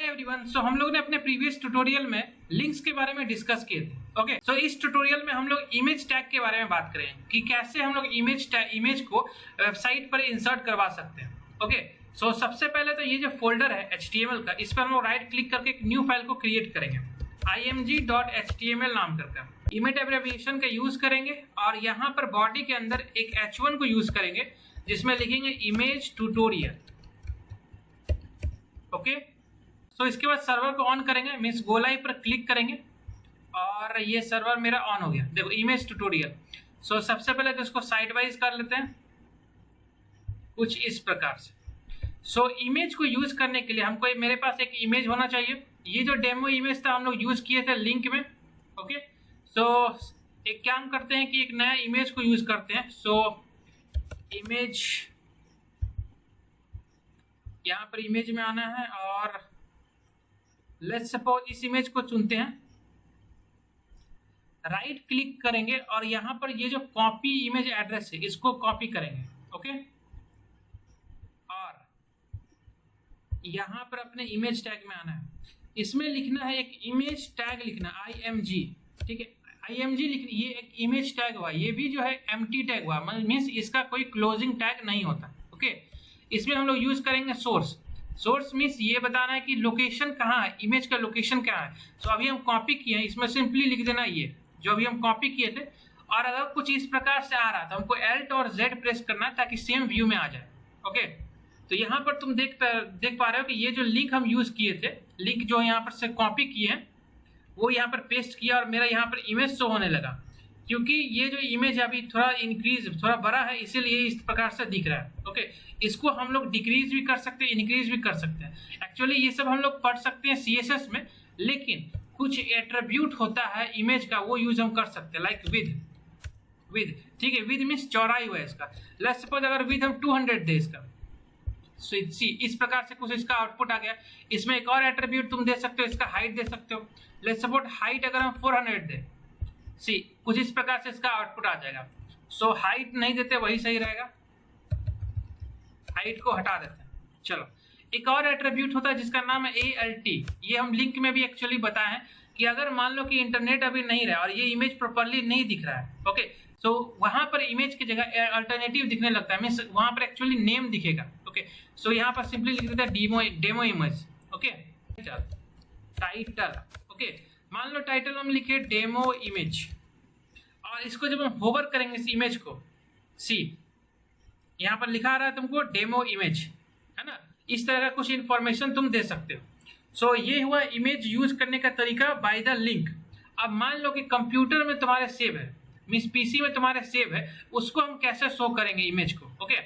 Hi everyone. सो हम लोग ने अपने प्रीवियस ट्यूटोरियल में लिंक्स के बारे में डिस्कस किए थे। ओके, सो इस ट्यूटोरियल में हम लोग इमेज टैग के बारे में बात करेंगे कि कैसे हम लोग इमेज को वेबसाइट पर इंसर्ट करवा सकते हैं। ओके, सो सबसे पहले तो ये जो फोल्डर है HTML का, इस पर हम लोग राइट क्लिक करके एक न्यू फाइल को क्रिएट करेंगे img.html नाम करके। इमेज एब्रिविएशन का यूज करेंगे और यहाँ पर बॉडी के अंदर एक H1 को यूज करेंगे जिसमें लिखेंगे इमेज ट्यूटोरियल। ओके, तो इसके बाद सर्वर को ऑन करेंगे, मीन्स गो लाइव पर क्लिक करेंगे और ये सर्वर मेरा ऑन हो गया। देखो इमेज ट्यूटोरियल। सो सबसे पहले तो इसको साइड वाइज कर लेते हैं कुछ इस प्रकार से। सो इमेज को यूज करने के लिए हमको मेरे पास एक इमेज होना चाहिए। ये जो डेमो इमेज था हम लोग यूज किए थे लिंक में। ओके, सो एक काम करते हैं कि एक नया इमेज को यूज करते हैं। सो इमेज, यहाँ पर इमेज में आना है और लेट्स सपोज इस इमेज को चुनते हैं, राइट क्लिक करेंगे और यहाँ पर ये जो कॉपी इमेज एड्रेस है इसको कॉपी करेंगे। ओके, और यहाँ पर अपने इमेज टैग में आना है, इसमें लिखना है एक इमेज टैग लिखना img। ठीक है, img लिखना, ये एक इमेज टैग हुआ, ये भी जो है एम्प्टी टैग हुआ, मीन्स इसका कोई क्लोजिंग टैग नहीं होता। ओके, इसमें हम लोग यूज करेंगे सोर्स। सोर्स मीन्स ये बताना है कि लोकेशन कहाँ है, इमेज का लोकेशन कहाँ है। सो अभी हम कॉपी किए हैं, इसमें सिंपली लिख देना ये जो अभी हम कॉपी किए थे। और अगर कुछ इस प्रकार से आ रहा था हमको Alt और Z प्रेस करना है ताकि सेम व्यू में आ जाए। ओके, तो यहाँ पर तुम देख पा रहे हो कि ये जो लिंक हम यूज किए थे, लिंक जो यहाँ पर से कॉपी किए हैं वो यहाँ पर पेस्ट किया और मेरा यहाँ पर इमेज शो होने लगा। क्योंकि ये जो इमेज अभी थोड़ा बड़ा है इसीलिए इस प्रकार से दिख रहा है। ओके, इसको हम लोग डिक्रीज भी कर सकते हैं, इंक्रीज भी कर सकते हैं। एक्चुअली ये सब हम लोग पढ़ सकते हैं CSS में, लेकिन कुछ एट्रीब्यूट होता है इमेज का, वो यूज हम कर सकते हैं, लाइक विद। ठीक है, विद मीन्स चौड़ाई हुआ है इसका। लेट्स सपोज अगर विद हम 200 दे इसका, सो इस प्रकार से कुछ इसका आउटपुट आ गया। इसमें एक और एट्रीब्यूट तुम दे सकते हो, इसका हाइट दे सकते हो। लेट्स सपोज हाइट अगर हम 400 दे, कुछ इस प्रकार से इसका आउटपुट आ जाएगा। सो हाइट नहीं देते, वही सही रहेगा, हाइट को हटा देते हैं। चलो, एक और एट्रीब्यूट होता है जिसका नाम है ALT। ये हम लिंक में भी एक्चुअली बताए हैं कि अगर मान लो कि इंटरनेट अभी नहीं रहा और ये इमेज प्रॉपर्ली नहीं दिख रहा है, ओके, सो वहां पर इमेज की जगह अल्टरनेटिव दिखने लगता है, मीन्स वहां पर एक्चुअली नेम दिखेगा। ओके, सो यहाँ पर सिंपली लिख देता है demo image. Okay, title. Okay, मान लो टाइटल हम लिखे डेमो इमेज और इसको जब हम होवर करेंगे इस इमेज को, यहाँ पर लिखा आ रहा है तुमको डेमो इमेज, है ना। इस तरह का कुछ इंफॉर्मेशन तुम दे सकते हो। सो ये हुआ इमेज यूज करने का तरीका बाय द लिंक। अब मान लो कि कंप्यूटर में तुम्हारे सेव है, मीन्स PC में तुम्हारे सेव है, उसको हम कैसे शो करेंगे इमेज को। ओके,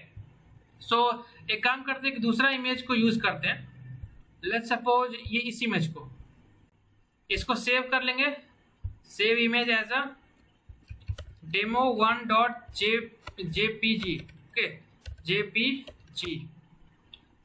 सो एक काम करते हैं कि दूसरा इमेज को यूज करते हैं। लेट्स सपोज ये इस इमेज को, इसको सेव कर लेंगे, save image as a demo1.jpg। Okay, JPG।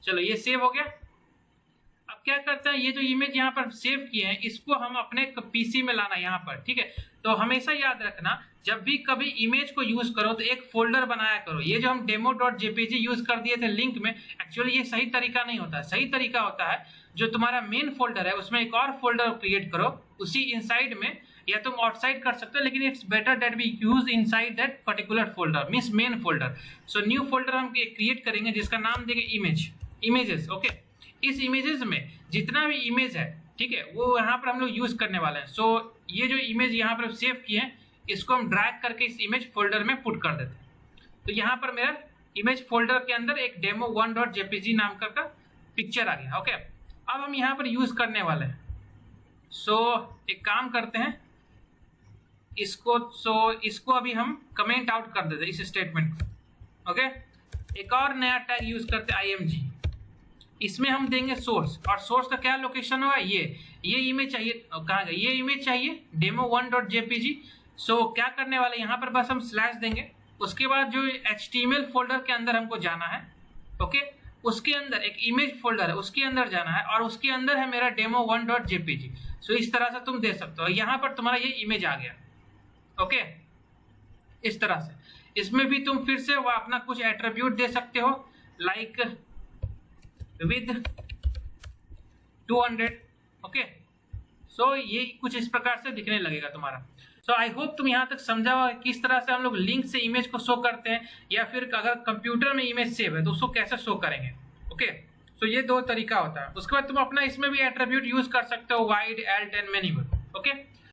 चलो ये सेव हो गया। अब क्या करते हैं, ये जो इमेज यहाँ पर सेव किए हैं इसको हम अपने PC में लाना यहाँ पर। ठीक है, तो हमेशा याद रखना जब भी कभी इमेज को यूज करो तो एक फोल्डर बनाया करो। ये जो हम demo.jpg यूज कर दिए थे लिंक में, एक्चुअली ये सही तरीका नहीं होता है। सही तरीका होता है जो तुम्हारा मेन फोल्डर है उसमें एक और फोल्डर क्रिएट करो, उसी इनसाइड में, या तुम आउटसाइड कर सकते हो, लेकिन it's better that we use inside that particular folder, means main folder. So new folder हम क्रिएट करेंगे जिसका नाम देंगे इमेजेस। ओके, इस इमेजेस में जितना भी इमेज है, ठीक है, वो यहाँ पर हम लोग यूज करने वाले हैं। सो ये जो इमेज यहाँ पर सेव किए हैं इसको हम ड्रैग करके इस इमेज फोल्डर में पुट कर देते हैं। तो यहाँ पर मेरा इमेज फोल्डर के अंदर एक demo1.jpg नाम का पिक्चर आ गया। ओके, अब हम यहाँ पर यूज करने वाले हैं। सो एक काम करते हैं, इसको अभी हम कमेंट आउट कर देते हैं इस स्टेटमेंट को। ओके, एक और नया टैग यूज करते हैं img। इसमें हम देंगे सोर्स, और सोर्स का क्या लोकेशन होगा, ये इमेज चाहिए, कहाँ गया, ये इमेज चाहिए demo1.jpg। सो क्या करने वाले, यहाँ पर बस हम स्लैश देंगे, उसके बाद जो HTML फोल्डर के अंदर हमको जाना है। ओके, उसके अंदर एक इमेज फोल्डर है, उसके अंदर जाना है और उसके अंदर है मेरा demo1.jpg। सो इस तरह से तुम दे सकते हो, यहाँ पर तुम्हारा ये इमेज आ गया। ओके, इस तरह से इसमें भी तुम फिर से वो अपना कुछ एट्रीब्यूट दे सकते हो, लाइक विद 200। ओके, सो ये कुछ इस प्रकार से दिखने लगेगा तुम्हारा। सो आई होप तुम यहाँ तक समझा हो किस तरह से हम लोग लिंक से इमेज को शो करते हैं, या फिर अगर कंप्यूटर में इमेज सेव है तो उसको कैसे शो करेंगे। ओके, सो ये दो तरीका होता है। उसके बाद तुम अपना इसमें भी एट्रीब्यूट यूज कर सकते हो, wide, Alt and many. Okay,